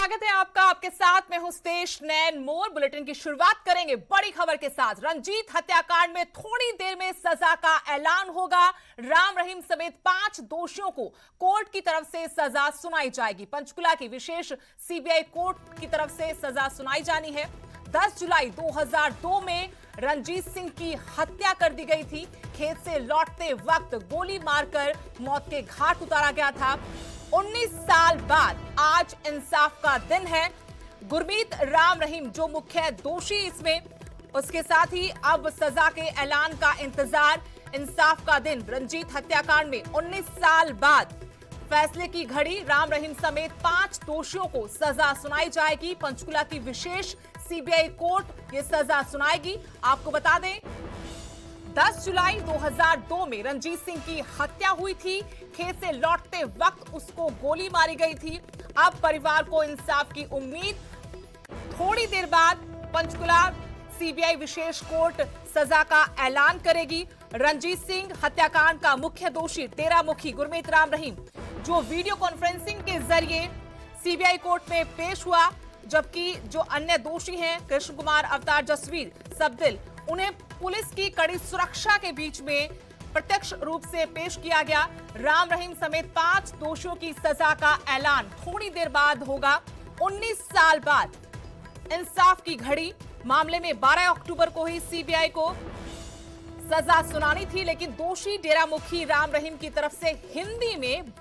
स्वागत है आपका। आपके साथ मैं हूं स्तेश नैन मोर। बुलेटिन की शुरुआत करेंगे बड़ी खबर के साथ। रंजीत हत्याकांड में थोड़ी देर में सजा का ऐलान होगा। राम रहीम समेत 5 दोषियों को कोर्ट की तरफ से सजा सुनाई जाएगी। पंचकुला की विशेष सीबीआई कोर्ट की तरफ से सजा सुनाई जानी है। 10 जुलाई 2002 में रंजीत सिंह की हत्या कर दी गई थी। खेत से लौटते वक्त गोली मारकर मौत के घाट उतारा गया था। 19 साल बाद आज इंसाफ का दिन है। गुरमीत राम रहीम जो मुख्य दोषी इसमें, उसके साथ ही अब सजा के ऐलान का इंतजार। इंसाफ का दिन रंजीत हत्याकांड में 19 साल बाद फैसले की घड़ी। राम रहीम समेत 5 दोषियों को सजा सुनाई जाएगी। पंचकुला की विशेष सीबीआई कोर्ट ये सजा सुनाएगी। आपको बता दें 10 जुलाई 2002 में रंजीत सिंह की हत्या हुई थी। खेत से लौटते वक्त उसको गोली मारी गई थी। अब परिवार को इंसाफ की उम्मीद। थोड़ी देर बाद पंचकुला सीबीआई विशेष कोर्ट सजा का ऐलान करेगी। रंजीत सिंह हत्याकांड का मुख्य दोषी डेरा मुखी गुरमीत राम रहीम जो वीडियो कॉन्फ्रेंसिंग के जरिए सीबीआई कोर्ट में पेश हुआ, जबकि जो अन्य दोषी हैं कृष्ण कुमार, अवतार, जसवीर, सबदिल, उन्हें पुलिस की कड़ी सुरक्षा के बीच में प्रत्यक्ष रूप से पेश किया गया। राम रहीम समेत 5 दोषियों की सजा का ऐलान थोड़ी देर बाद होगा। 19 साल बाद इंसाफ की घड़ी। मामले में 12 अक्टूबर को ही सीबीआई को सजा सुनानी थी, लेकिन दोषी डेरा मुखी राम रहीम की तरफ से हिंदी में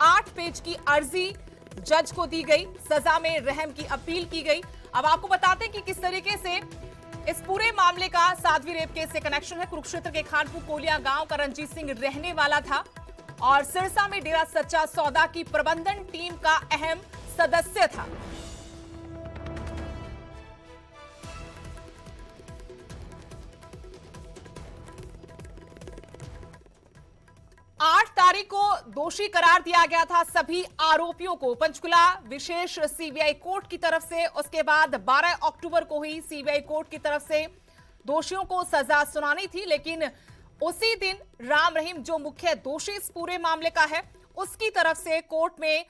8 पेज की अर्जी जज को दी गई। सजा में रहम की अपील की गई। अब आपको बताते हैं कि किस तरीके से इस पूरे मामले का साध्वी रेप केस से कनेक्शन है। कुरुक्षेत्र के खानपुर कोलिया गांव का रंजीत सिंह रहने वाला था और सिरसा में डेरा सच्चा सौदा की प्रबंधन टीम का अहम सदस्य था। 8 तारीख को दोषी करार दिया गया था सभी आरोपियों को पंचकुला विशेष सीबीआई कोर्ट की तरफ से। उसके बाद 12 अक्टूबर को ही सीबीआई कोर्ट की तरफ से दोषियों को सजा सुनानी थी, लेकिन उसी दिन राम रहीम जो मुख्य दोषी इस पूरे मामले का है, उसकी तरफ से कोर्ट में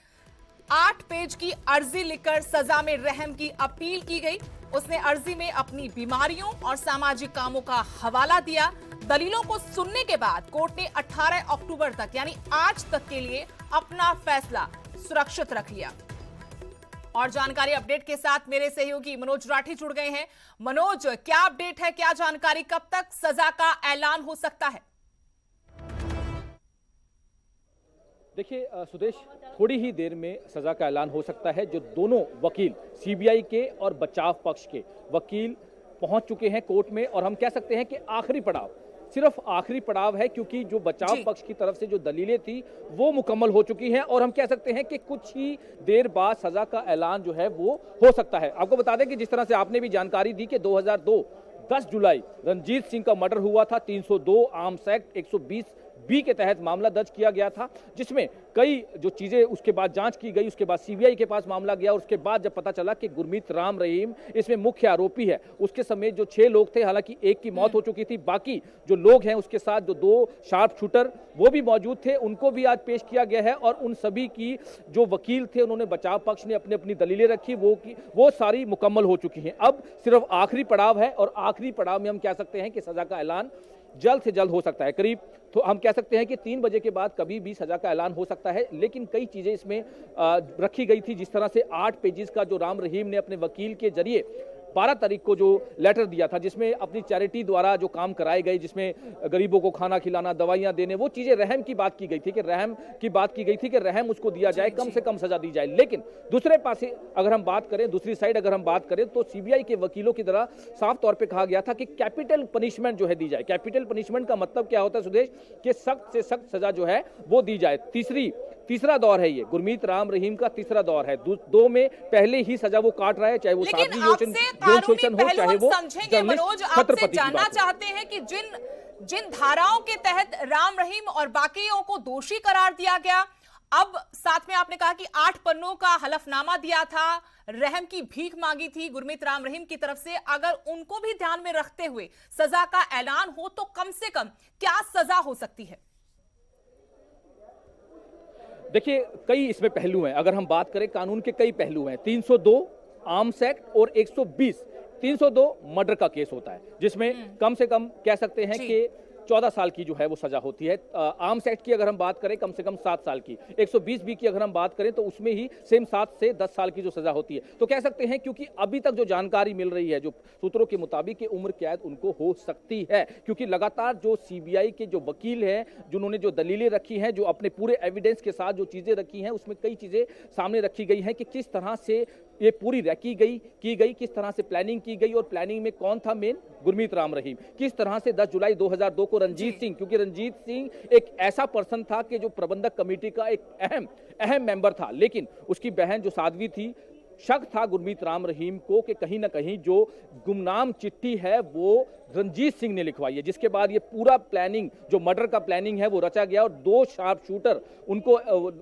8 पेज की अर्जी लिखकर सजा में रहम की अपील की गई। उसने अर्जी में अपनी बीमारियों और सामाजिक कामों का हवाला दिया। दलीलों को सुनने के बाद कोर्ट ने 18 अक्टूबर तक यानी आज तक के लिए अपना फैसला सुरक्षित रख लिया। और जानकारी अपडेट के साथ मेरे सहयोगी मनोज राठी जुड़ गए हैं। मनोज, क्या अपडेट है, क्या जानकारी, कब तक सजा का ऐलान हो सकता है? देखिए सुदेश, थोड़ी ही देर में सजा का ऐलान हो सकता है। जो दोनों वकील सीबीआई के और बचाव पक्ष के वकील पहुंच चुके हैं कोर्ट में, और हम कह सकते हैं कि आखिरी पड़ाव, सिर्फ आखिरी पड़ाव है, क्योंकि जो बचाव पक्ष की तरफ से जो दलीलें थी वो मुकम्मल हो चुकी हैं और हम कह सकते हैं कि कुछ ही देर बाद सजा का ऐलान जो है वो हो सकता है। आपको बता दें कि जिस तरह से आपने भी जानकारी दी कि 2002 10 जुलाई रंजीत सिंह का मर्डर हुआ था। 302 आर्म्स एक्ट 120 बी के तहत मामला दर्ज किया गया था, जिसमें कई जो चीजें उसके बाद जांच की गई, उसके बाद सीबीआई के पास मामला गया। उसके बाद जब पता चला कि गुरमीत राम रहीम इसमें मुख्य आरोपी है, उसके समेत जो 6 लोग थे, हालांकि एक की मौत हो चुकी थी, बाकी जो लोग हैं उसके साथ जो 2 शार्प शूटर वो भी मौजूद थे, उनको भी आज पेश किया गया है। और उन सभी की जो वकील थे, उन्होंने बचाव पक्ष ने अपनी अपनी दलीलें रखी, वो सारी मुकम्मल हो चुकी हैं। अब सिर्फ आखिरी पड़ाव है और आखिरी पड़ाव में हम कह सकते हैं कि सजा का ऐलान जल्द से जल्द हो सकता है। करीब तो हम कह सकते हैं कि 3 बजे के बाद कभी भी सजा का ऐलान हो सकता है, लेकिन कई चीजें इसमें रखी गई थी। जिस तरह से 8 पेजेस का जो राम रहीम ने अपने वकील के जरिए 12 तारीख को जो लेटर दिया था, जिसमें अपनी चैरिटी द्वारा जो काम कराए गए, जिसमें गरीबों को खाना खिलाना, दवाइयां देने, वो चीजें रहम की बात की गई थी कि रहम उसको दिया जाए, कम से कम सजा दी जाए। लेकिन दूसरे पासे अगर हम बात करें, दूसरी साइड अगर हम बात करें, तो सीबीआई के वकीलों की तरह साफ तौर पर कहा गया था कि कैपिटल पनिशमेंट जो है दी जाए। कैपिटल पनिशमेंट का मतलब क्या होता है सुदेश, कि सख्त से सख्त सजा जो है वो दी जाए। तीसरा दौर है ये, गुरमीत राम रहीम का तीसरा दौर है। 2 में पहले ही सजा वो काट रहा है, चाहे वो साध्वी जोशन हो, चाहे वो मनोज, आपसे जानना चाहते हैं कि जिन धाराओं के तहत राम रहीम और बाकियों को दोषी करार दिया गया, अब साथ में आपने कहा कि 8 पन्नों का हलफनामा दिया था, रहम की भीख मांगी थी गुरमीत राम रहीम की तरफ से, अगर उनको भी ध्यान में रखते हुए सजा का ऐलान हो तो कम से कम क्या सजा हो सकती है? देखिए, कई इसमें पहलू हैं। अगर हम बात करें कानून के कई पहलू हैं। 302 आर्म्स एक्ट और 120 302 मर्डर का केस होता है, जिसमें कम से कम कह सकते हैं कि 14 साल की जो है वो सजा होती है। आर्म्स एक्ट की अगर हम बात करें कम से कम 7 साल की, 120 बी की अगर हम बात करें तो उसमें ही सेम 7 से 10 साल की जो सजा होती है। तो कह सकते हैं, क्योंकि अभी तक जो जानकारी मिल रही है, जो सूत्रों के मुताबिक कि उम्र कैद उनको हो सकती है, क्योंकि लगातार जो सीबीआई के जो वकील हैं, जिन्होंने जो दलीलें रखी हैं, जो अपने पूरे एविडेंस के साथ जो चीजें रखी हैं, उसमें कई चीजें सामने रखी गई हैं कि किस तरह से ये पूरी की गई, किस तरह से प्लानिंग की गई, और प्लानिंग में कौन था मेन? गुरमीत राम रहीम। किस तरह से 10 जुलाई 2002 को रंजीत सिंह, क्योंकि रंजीत सिंह एक ऐसा पर्सन था कि जो प्रबंधक कमेटी का एक अहम मेंबर था, लेकिन उसकी बहन जो साध्वी थी, शक था गुरमीत राम रहीम को कि कहीं ना कहीं जो गुमनाम चिट्ठी है वो रंजीत सिंह ने लिखवाई है, जिसके बाद ये पूरा प्लानिंग, जो मर्डर का प्लानिंग है, वो रचा गया और 2 शार्प शूटर उनको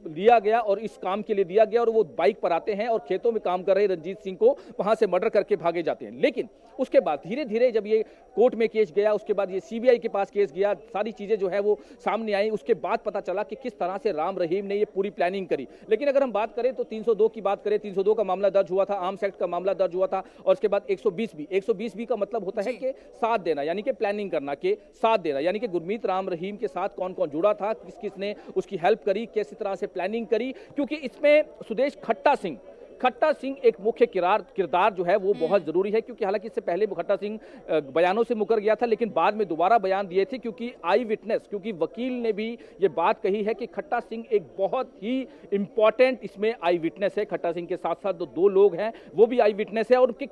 लिया गया और इस काम के लिए दिया गया, और वो बाइक पर आते हैं और खेतों में काम कर रहे रंजीत सिंह को वहां से मर्डर करके भागे जाते हैं। लेकिन उसके बाद धीरे धीरे जब ये कोर्ट में केस गया, उसके बाद ये सीबीआई के पास केस गया, सारी चीजें जो है वो सामने आई, उसके बाद पता चला कि किस तरह से राम रहीम ने ये पूरी प्लानिंग करी। लेकिन अगर हम बात करें तो 302 की बात करें, 302 का मामला दर्ज हुआ था, आर्म्स एक्ट का मामला दर्ज हुआ था, और उसके बाद 120 बी का मतलब होता है कि साथ देना, यानी कि प्लानिंग करना, के साथ देना, यानी कि गुरमीत राम रहीम के साथ कौन कौन जुड़ा था, किस किसने उसकी हेल्प करी, किस तरह से प्लानिंग करी, क्योंकि इसमें सुदेश खट्टा सिंह एक मुख्य किरदार जो है वो बहुत जरूरी है, क्योंकि हालांकि इससे पहले खट्टा सिंह बयानों से मुकर गया था, लेकिन बाद में दोबारा बयान दिए थे, क्योंकि वकील ने भी ये बात कही है कि खट्टा सिंह एक बहुत ही इंपॉर्टेंट इसमें आई विटनेस है। खट्टा सिंह के साथ साथ जो 2 लोग हैं वो भी आई विटनेस है, और उनके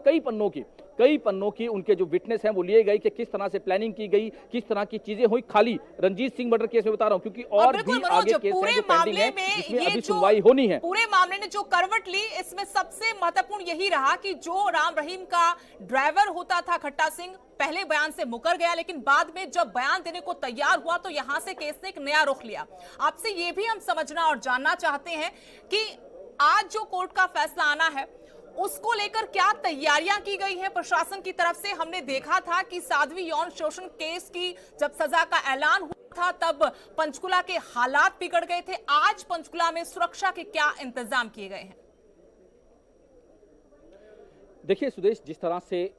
कई पन्नों की उनके जो विटनेस हैं वो लिए गए कि किस तरह से प्लानिंग की गई, किस तरह की चीजें हुई। खाली रंजीत सिंह मर्डर केस में बता रहा हूं, क्योंकि और भी आगे केस हैं जो पेंडिंग है, जिसमें अभी सुनवाई होनी है। पूरे मामले ने जो करवट ली, इसमें सबसे महत्वपूर्ण यही रहा कि जो राम रहीम का ड्राइवर होता था खट्टा सिंह, पहले बयान से मुकर गया, लेकिन बाद में जब बयान देने को तैयार हुआ तो यहां से केस ने एक नया रुख लिया। आपसे ये भी हम समझना और जानना चाहते हैं कि आज जो कोर्ट का फैसला आना है उसको लेकर क्या तैयारियां की गई है प्रशासन की तरफ से। हमने देखा था कि साध्वी यौन शोषण केस की जब सजा का ऐलान हुआ था तब पंचकुला के हालात बिगड़ गए थे। आज पंचकुला में सुरक्षा के क्या इंतजाम किए गए हैं? देखिए सुदेश, जिस तरह से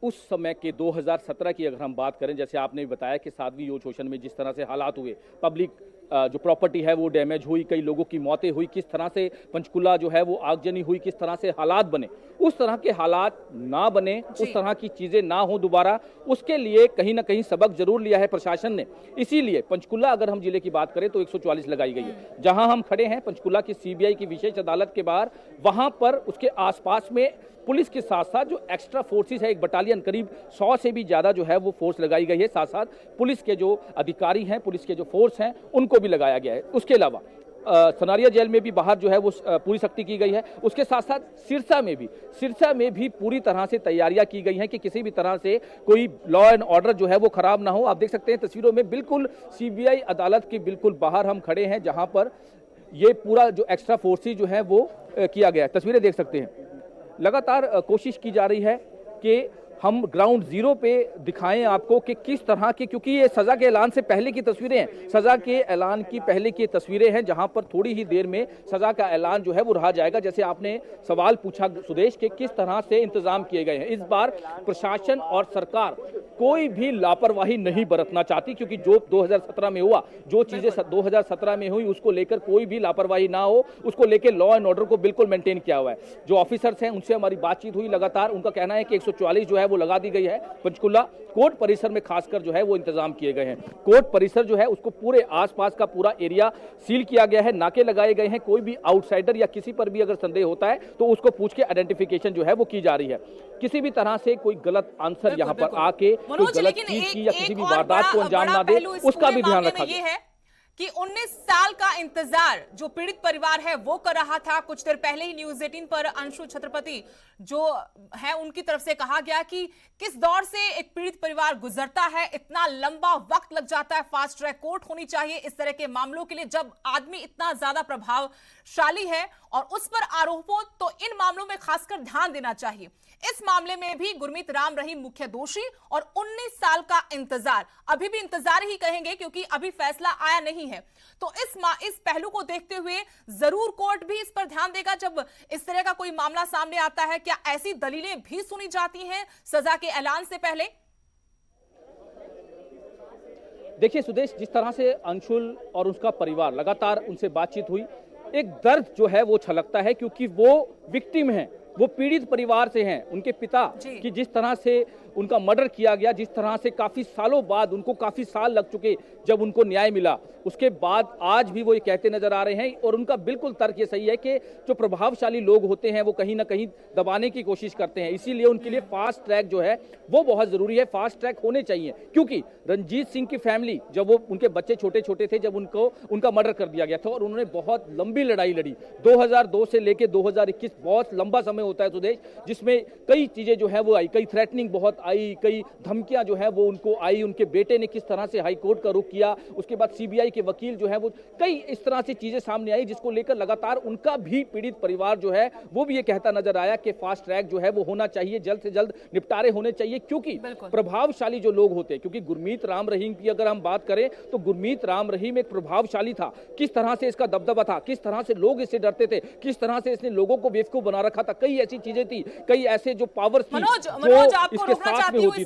उस समय के 2017 की अगर हम बात करें, जैसे आपने बताया कि साध्वी यौन शोषण में जिस तरह से हालात हुए, पब्लिक जो प्रॉपर्टी है वो डैमेज हुई, कई लोगों की मौतें हुई, किस तरह से पंचकुला जो है वो आगजनी हुई, किस तरह से हालात बने, उस तरह के हालात ना बने, उस तरह की चीजें ना हो दोबारा, उसके लिए कहीं ना कहीं सबक जरूर लिया है प्रशासन ने। इसीलिए पंचकुला अगर हम जिले की बात करें तो 144 लगाई गई है। जहां हम खड़े हैं पंचकुला की सीबीआई की विशेष अदालत के बाहर, वहां पर उसके आसपास में पुलिस के साथ साथ जो एक्स्ट्रा फोर्सेस है, एक बटालियन, करीब 100 से भी ज्यादा जो है वो फोर्स लगाई गई है। साथ साथ पुलिस के जो अधिकारी हैं, पुलिस के जो फोर्स हैं, उनको भी लगाया गया है। उसके अलावा सनारिया जेल में भी बाहर जो है वो पूरी सख्ती की गई है। उसके साथ साथ सिरसा में भी पूरी तरह से तैयारियां की गई हैं कि किसी भी तरह से कोई लॉ एंड ऑर्डर जो है वो खराब ना हो। आप देख सकते हैं तस्वीरों में, बिल्कुल सीबीआई अदालत के बिल्कुल बाहर हम खड़े हैं, जहां पर ये पूरा जो एक्स्ट्रा फोर्सेस जो है वो किया गया है। तस्वीरें देख सकते हैं। लगातार कोशिश की जा रही है कि हम ग्राउंड जीरो पे दिखाएं आपको कि किस तरह की, क्योंकि ये सजा के ऐलान से पहले की तस्वीरें हैं, सजा के ऐलान की पहले की तस्वीरें हैं, जहां पर थोड़ी ही देर में सजा का ऐलान जो है वो रहा जाएगा। जैसे आपने सवाल पूछा सुदेश के किस तरह से इंतजाम किए गए हैं, इस बार प्रशासन और सरकार कोई भी लापरवाही नहीं बरतना चाहती, क्योंकि जो 2017 में हुआ, जो चीजें 2017 में हुई, उसको लेकर कोई भी लापरवाही ना हो, उसको लेकर लॉ एंड ऑर्डर को बिल्कुल मेंटेन किया हुआ है। जो ऑफिसर्स हैं उनसे हमारी बातचीत हुई लगातार, उनका कहना है कि 144 जो है वो लगा दी गई है। पंचकुला कोर्ट परिसर में खासकर जो है वो इंतजाम किए गए हैं। कोर्ट परिसर जो है उसको पूरे आसपास का पूरा एरिया सील किया गया है, नाके लगाए गए हैं। कोई भी आउटसाइडर या किसी पर भी अगर संदेह होता है तो उसको पूछ के आइडेंटिफिकेशन जो है वो की जा रही है। किसी भी तरह से कोई गलत आंसर यहाँ पर आके कोई गलत चीज की या किसी भी वारदात को अंजाम ना दे, उसका भी ध्यान रखा गया है कि 19 साल का इंतजार जो पीड़ित परिवार है वो कर रहा था। कुछ देर पहले ही न्यूज़ 18 पर अंशु छत्रपति जो है उनकी तरफ से कहा गया कि किस दौर से एक पीड़ित परिवार गुजरता है, इतना लंबा वक्त लग जाता है, फास्ट ट्रैक कोर्ट होनी चाहिए इस तरह के मामलों के लिए। जब आदमी इतना ज्यादा प्रभावशाली है और उस पर आरोप हो तो इन मामलों में खासकर ध्यान देना चाहिए। इस मामले में भी गुरमीत राम रहीम मुख्य दोषी और 19 साल का इंतजार, अभी भी इंतजार ही कहेंगे क्योंकि अभी फैसला आया नहीं है। तो इस पहलू को देखते हुए जरूर कोर्ट भी इस पर ध्यान देगा जब इस तरह का कोई मामला सामने आता है। क्या ऐसी दलीलें भी सुनी जाती हैं सजा के ऐलान से पहले? देखिए सुदेश, जिस तरह से अंशुल और उसका परिवार, लगातार उनसे बातचीत हुई, एक दर्द जो है वो छलकता है क्योंकि वो विक्टिम हैं, वो पीड़ित परिवार से हैं। उनके पिता की जिस तरह से उनका मर्डर किया गया, जिस तरह से काफी सालों बाद, उनको काफी साल लग चुके जब उनको न्याय मिला, उसके बाद आज भी वो ये कहते नजर आ रहे हैं। और उनका बिल्कुल तर्क ये सही है कि जो प्रभावशाली लोग होते हैं वो कहीं ना कहीं दबाने की कोशिश करते हैं, इसीलिए उनके लिए फास्ट ट्रैक जो है वो बहुत जरूरी है। फास्ट ट्रैक होने चाहिए क्योंकि रंजीत सिंह की फैमिली, जब वो उनके बच्चे छोटे छोटे थे, जब उनका मर्डर कर दिया गया था और उन्होंने बहुत लंबी लड़ाई लड़ी, 2002 से लेकर 2021 बहुत लंबा समय होता है सुदेश, जिसमें कई चीजें जो है वो आई, कई थ्रेटनिंग बहुत आई, कई धमकियां जो है वो उनको आई। उनके बेटे ने किस तरह से हाईकोर्ट का रुख किया, उसके बाद सीबीआई के वकील जो है वो, कई इस तरह से चीजें सामने आई जिसको लेकर लगातार उनका भी पीड़ित परिवार जो है वो भी ये कहता नजर आया कि फास्ट ट्रैक जो है वो होना चाहिए, जल्द से जल्द निपटारे होने चाहिए क्योंकि प्रभावशाली जो लोग होते हैं, क्योंकि गुरमीत राम रहीम की अगर हम बात करें तो गुरमीत राम रहीम एक प्रभावशाली था। किस तरह से इसका दबदबा था, किस तरह से लोग इससे डरते थे, किस तरह से इसने लोगों को बेवकूफ बना रखा था, कई ऐसी चीजें थी, कई ऐसे जो पावर थी जो इसके साथ में होती थी।